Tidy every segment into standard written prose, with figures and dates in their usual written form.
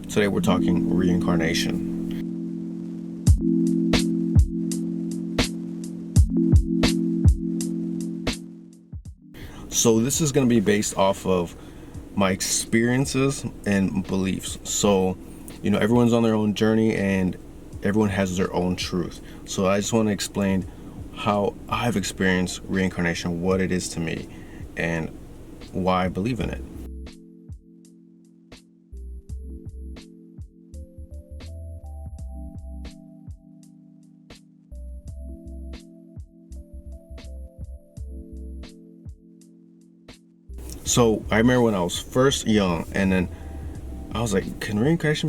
Today we're talking reincarnation. So this is going to be based off of my experiences and beliefs. So, everyone's on their own journey and everyone has their own truth. So I just want to explain how I've experienced reincarnation, what it is to me, and why I believe in it. So I remember when I was first young, and then I was like, "Can reincarnation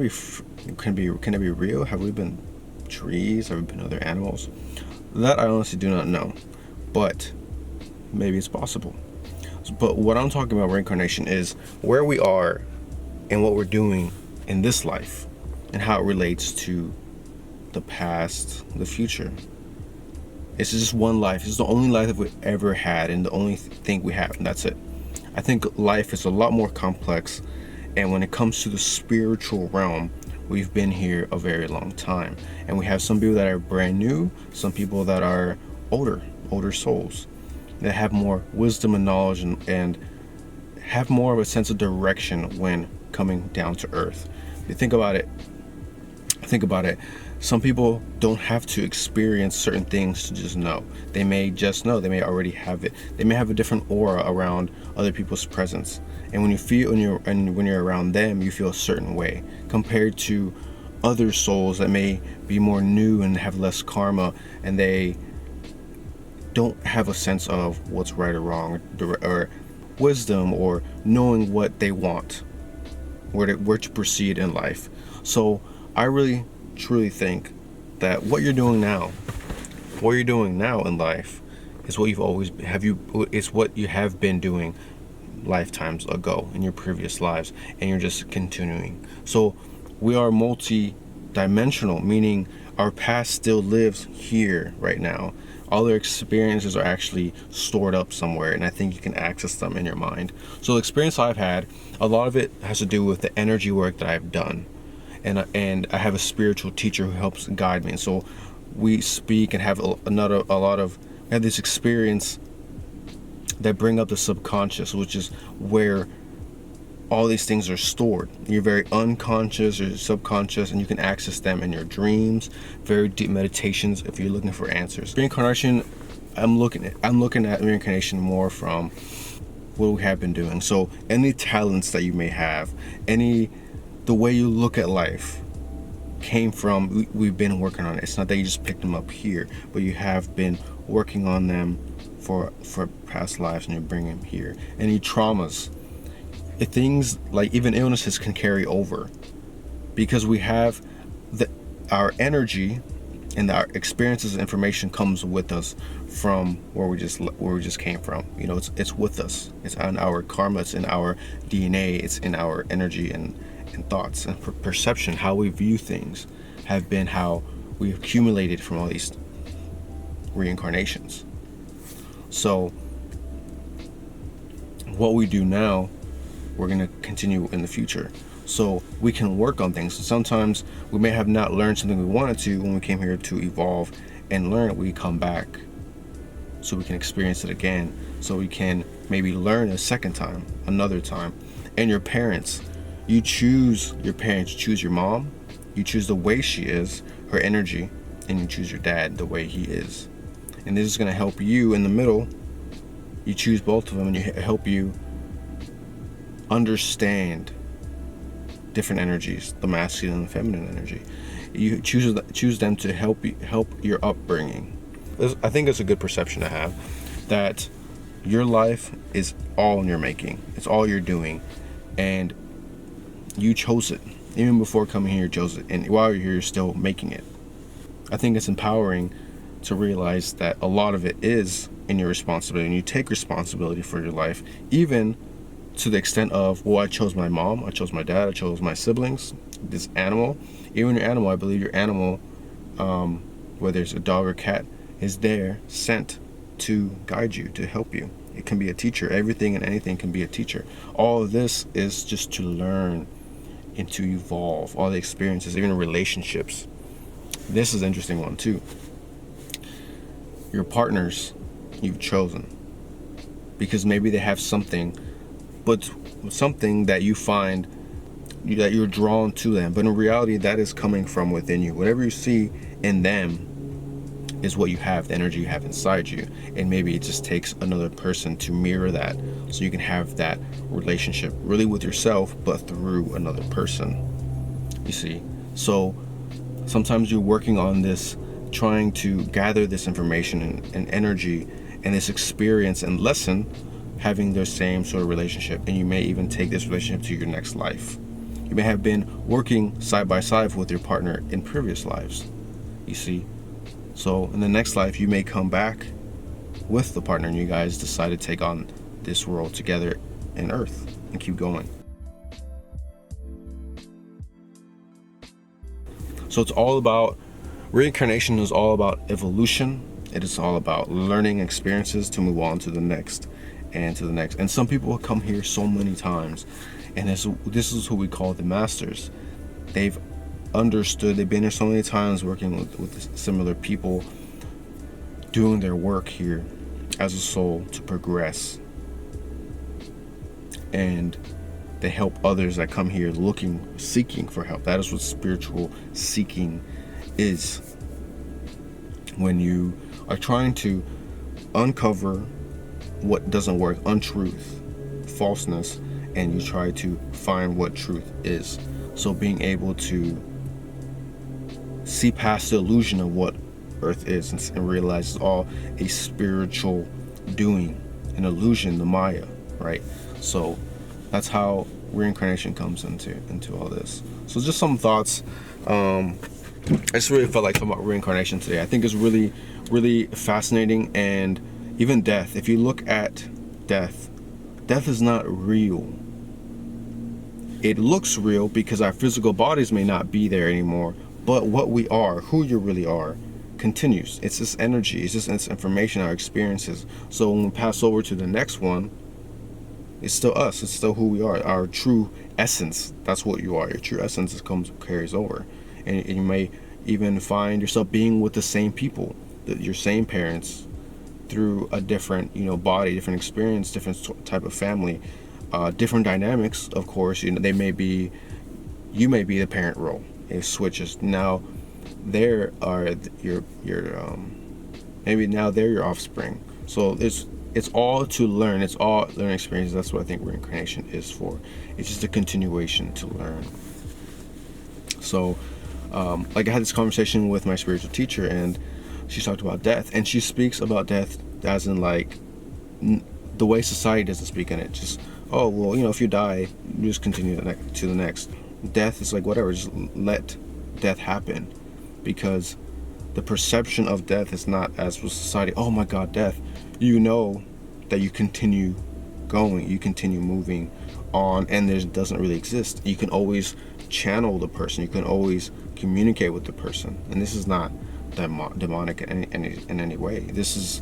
can it be real? Have we been trees? Have we been other animals?" That I honestly do not know, but maybe it's possible. But what I'm talking about reincarnation is where we are and what we're doing in this life, and how it relates to the past, the future. It's just one life. It's the only life that we ever had, and the only thing we have, and that's it. I think life is a lot more complex, and when it comes to the spiritual realm, we've been here a very long time. And we have some people that are brand new, some people that are older souls, that have more wisdom and knowledge, and have more of a sense of direction when coming down to earth. If you think about it, some people don't have to experience certain things to just know. They may just know. They may already have it. They may have a different aura around other people's presence. And when you're around them, you feel a certain way compared to other souls that may be more new and have less karma, and they don't have a sense of what's right or wrong, or wisdom, or knowing what they want, where to proceed in life. So I really truly think that what you're doing now in life is what it's what you have been doing lifetimes ago in your previous lives, and you're just continuing. So we are multi-dimensional, meaning our past still lives here right now. All their experiences are actually stored up somewhere, and I think you can access them in your mind. So the experience I've had, a lot of it has to do with the energy work that I've done. And I have a spiritual teacher who helps guide me. And so we speak and have we have this experience that bring up the subconscious, which is where all these things are stored. You're very unconscious or subconscious, and you can access them in your dreams, very deep meditations if you're looking for answers. Reincarnation, I'm looking at reincarnation more from what we have been doing. So any talents that you may have, the way you look at life came from, we've been working on it. It's not that you just picked them up here, but you have been working on them for past lives, and you bring them here. Any traumas, things like even illnesses can carry over, because we have our energy and our experiences and information comes with us from where we just came from. It's with us. It's in our karma. It's in our DNA. It's in our energy and thoughts and perception. How we view things have been how we accumulated from all these reincarnations. So what we do now, we're going to continue in the future. So we can work on things. Sometimes we may have not learned something we wanted to when we came here to evolve and learn it. We come back so we can experience it again, so we can maybe learn a second time, another time. And your parents, you choose your parents. You choose your mom, you choose the way she is, her energy, and you choose your dad, the way he is. And this is going to help you in the middle. You choose both of them, and you help you understand different energies, the masculine and feminine energy. You choose them to help your upbringing. I think it's a good perception to have, that your life is all in your making. It's all you're doing, and you chose it. Even before coming here, you chose it, and while you're here, you're still making it. I think it's empowering to realize that a lot of it is in your responsibility, and you take responsibility for your life, even to the extent of, well, I chose my mom, I chose my dad, I chose my siblings, this animal. Even your animal, I believe your animal, whether it's a dog or cat, is there, sent to guide you, to help you. It can be a teacher. Everything and anything can be a teacher. All of this is just to learn and to evolve, all the experiences, even relationships. This is an interesting one too. Your partners you've chosen, because maybe they have something, but something that you find that you're drawn to them, but in reality that is coming from within you. Whatever you see in them is what you have, the energy you have inside you, and maybe it just takes another person to mirror that, so you can have that relationship really with yourself, but through another person, you see. So sometimes you're working on this, trying to gather this information and energy and this experience and lesson, having the same sort of relationship, and you may even take this relationship to your next life. You may have been working side by side with your partner in previous lives, you see. So in the next life, you may come back with the partner and you guys decide to take on this world together in Earth and keep going. So it's all about, reincarnation is all about evolution. It is all about learning experiences to move on to the next and to the next. And some people come here so many times, and this is who we call the masters. They've understood, they've been here so many times working with similar people, doing their work here as a soul to progress, and they help others that come here seeking for help. That is what spiritual seeking is, when you are trying to uncover what doesn't work, untruth, falseness, and you try to find what truth is. So being able to see past the illusion of what Earth is and realize it's all a spiritual doing, an illusion, the Maya, right? So that's how reincarnation comes into all this. So just some thoughts. I just really felt like talking about reincarnation today. I think it's really, really fascinating. And even death. If you look at death, death is not real. It looks real because our physical bodies may not be there anymore, but what we are, who you really are, continues. It's this energy, it's just this information, our experiences. So when we pass over to the next one, it's still us, it's still who we are, our true essence. That's what you are. Your true essence carries over. And you may even find yourself being with the same people, your same parents, through a different, body, different experience, different type of family, different dynamics. Of course, you may be the parent role. It switches. Now, there are your maybe now they're your offspring. So it's all to learn. It's all learning experiences. That's what I think reincarnation is for. It's just a continuation to learn. So, like I had this conversation with my spiritual teacher, and she talked about death, and she speaks about death as in like the way society doesn't speak in it. Just, oh well, if you die, you just continue to the next. Death is like whatever. Just let death happen, because the perception of death is not as with society. Oh my God, death. You know that you continue going, you continue moving on, and there doesn't really exist. You can always channel the person. You can always communicate with the person, and this is not demonic in any way. This is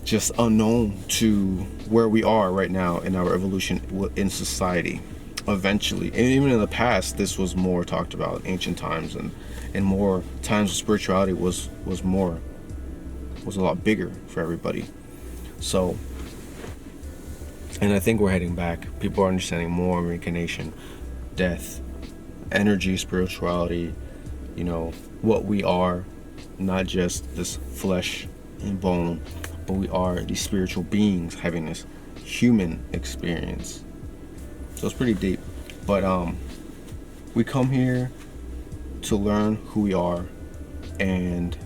just unknown to where we are right now in our evolution in society. Eventually, and even in the past, this was more talked about in ancient times, and more times spirituality was a lot bigger for everybody. So, and I think we're heading back. People are understanding more reincarnation, death, energy, spirituality, what we are, not just this flesh and bone, but we are these spiritual beings having this human experience. So it's pretty deep. But we come here to learn who we are, and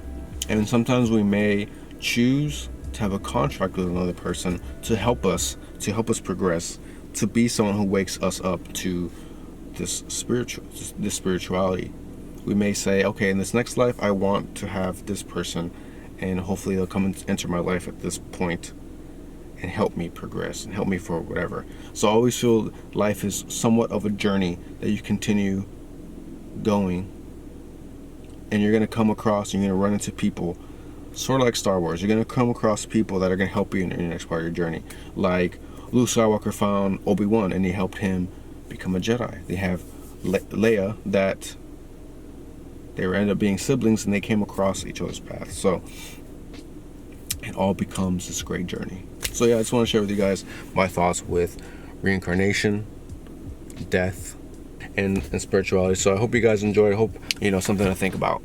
sometimes we may choose to have a contract with another person to help us progress, to be someone who wakes us up to this spirituality. We may say, okay, in this next life I want to have this person, and hopefully they'll come and enter my life at this point and help me progress and help me for whatever. So I always feel life is somewhat of a journey that you continue going, and you're going to come across, you're going to run into people, sort of like Star Wars. You're going to come across people that are going to help you in your next part of your journey. Like Luke Skywalker found Obi-Wan, and he helped him become a Jedi. They have Leia, that they ended up being siblings, and they came across each other's path. So it all becomes this great journey. So yeah, I just want to share with you guys my thoughts with reincarnation, death, and spirituality. So I hope you guys enjoyed. I hope, something to think about.